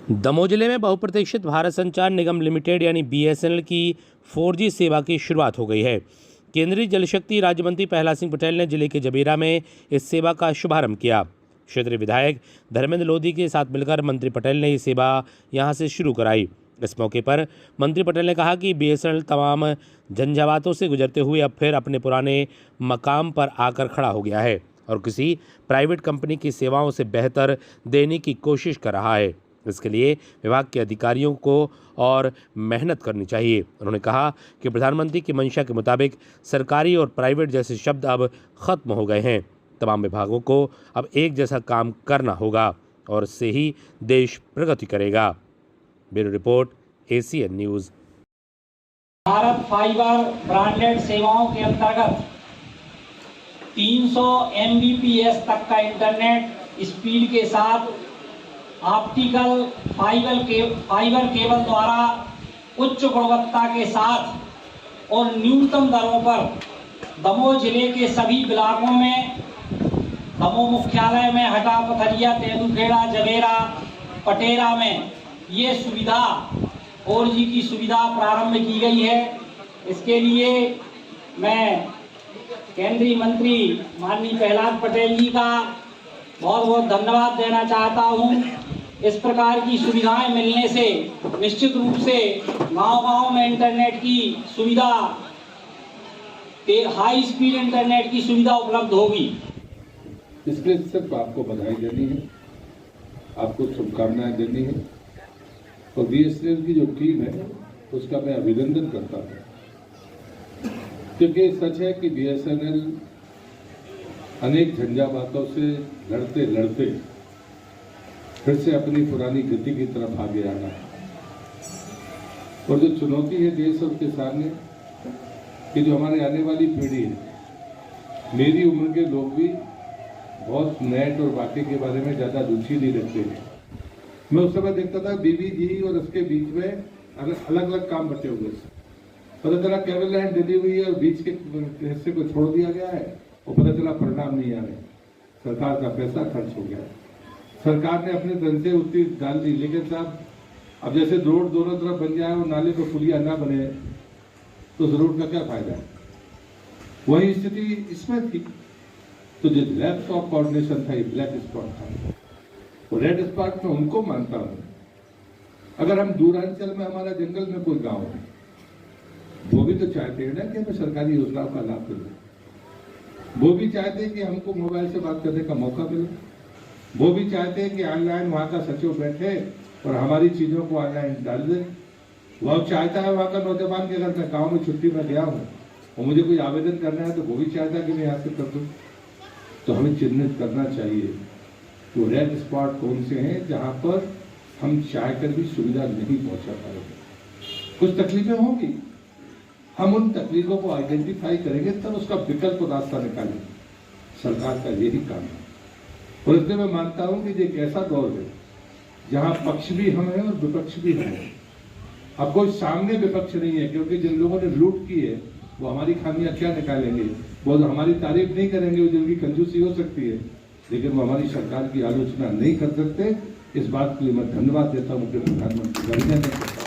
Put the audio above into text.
दमोह जिले में बहुप्रतीक्षित भारत संचार निगम लिमिटेड यानी BSNL की 4G सेवा की शुरुआत हो गई है। केंद्रीय जल शक्ति राज्य मंत्री प्रहलाद सिंह पटेल ने जिले के जबेरा में इस सेवा का शुभारंभ किया। क्षेत्रीय विधायक धर्मेंद्र लोधी के साथ मिलकर मंत्री पटेल ने ये सेवा यहां से शुरू कराई। इस मौके पर मंत्री पटेल ने कहा कि BSNL तमाम झंझावातों से गुजरते हुए अब फिर अपने पुराने मकाम पर आकर खड़ा हो गया है और किसी प्राइवेट कंपनी की सेवाओं से बेहतर देने की कोशिश कर रहा है। इसके लिए विभाग के अधिकारियों को और मेहनत करनी चाहिए। उन्होंने कहा कि प्रधानमंत्री की मंशा के मुताबिक सरकारी और प्राइवेट जैसे शब्द अब खत्म हो गए हैं। तमाम विभागों को अब एक जैसा काम करना होगा और इससे ही देश प्रगति करेगा। Bureau report, ACN news. Bharat fibre branded सेवाओं के अंतर्गत 300 Mbps तक का इंटरनेट स्पीड के साथ ऑप्टिकल फाइबर केबल द्वारा उच्च गुणवत्ता के साथ और न्यूनतम दरों पर दमोह जिले के सभी ब्लॉकों में, दमोह मुख्यालय में, हटा, पथरिया, तेंदुखेड़ा, जबेरा, पटेरा में ये सुविधा 4G की सुविधा प्रारंभ की गई है। इसके लिए मैं केंद्रीय मंत्री माननीय प्रहलाद पटेल जी का बहुत बहुत धन्यवाद देना चाहता हूं। इस प्रकार की सुविधाएं मिलने से निश्चित रूप से गांव-गांव में इंटरनेट की सुविधा, हाई स्पीड इंटरनेट की सुविधा उपलब्ध होगी। इसलिए सिर्फ आपको बधाई देनी है, आपको शुभकामनाएं देनी है और BSNL की जो टीम है उसका मैं अभिनंदन करता हूं, क्योंकि सच है कि BSNL अनेक झंझावातों से लड़ते लड़ते फिर से अपनी पुरानी गति की तरफ आगे आना है। और जो चुनौती है देश और के सामने कि जो हमारे आने वाली पीढ़ी है, मेरी उम्र के लोग भी बहुत नेट और बाकी के बारे में ज़्यादा रुचि नहीं रखते हैं। मैं उस समय देखता था BBG और उसके बीच में अलग अलग काम बचे हुए थे। पता चला केबल लाइन डली हुई है और बीच के हिस्से को छोड़ दिया गया है और पता चला परिणाम नहीं आ रहे। सरकार का पैसा खर्च हो गया, सरकार ने अपने धन से उतनी डाल दी, लेकिन साहब अब जैसे रोड दोनों तरफ बन जाए और नाले पर पुलिया ना बने तो उस रोड का क्या फायदा है। वही स्थिति इसमें थी। तो जो लैप्स ऑफ कोऑर्डिनेशन था, ये ब्लैक स्पॉट था। और रेड स्पॉट में उनको मानता हूं, अगर हम दूरांचल में हमारा जंगल में कोई गांव है, वो भी तो चाहते हैं ना कि हमें सरकारी योजनाओं का लाभ मिले। वो भी चाहते हैं कि हमको मोबाइल से बात करने का मौका मिले। वो भी चाहते हैं कि ऑनलाइन वहाँ का सचिव बैठे और हमारी चीजों को ऑनलाइन डाल दे। वो चाहता है वहाँ का नौजवान कि अगर मैं गाँव में छुट्टी में गया हूँ और मुझे कोई आवेदन करना है तो वो भी चाहता है कि मैं यहाँ से कर दूँ। तो हमें चिन्हित करना चाहिए वो रेड स्पॉट कौन से हैं जहाँ पर हम चाहकर भी सुविधा नहीं पहुँचा पाएंगे। कुछ तकलीफें होंगी, हम उन तकलीफों को आइडेंटिफाई करेंगे तब उसका विकल्प रास्ता निकालेंगे। सरकार का यही काम है। और इसलिए मैं मानता हूं कि ये एक ऐसा दौर है जहां पक्ष भी हम हैं और विपक्ष भी हम हैं। अब कोई सामने विपक्ष नहीं है, क्योंकि जिन लोगों ने लूट की है वो हमारी खामियां क्या निकालेंगे। वो हमारी तारीफ नहीं करेंगे, वो जिनकी कंजूसी हो सकती है, लेकिन वो हमारी सरकार की आलोचना नहीं कर सकते। इस बात के लिए मैं धन्यवाद देता हूं कि प्रधानमंत्री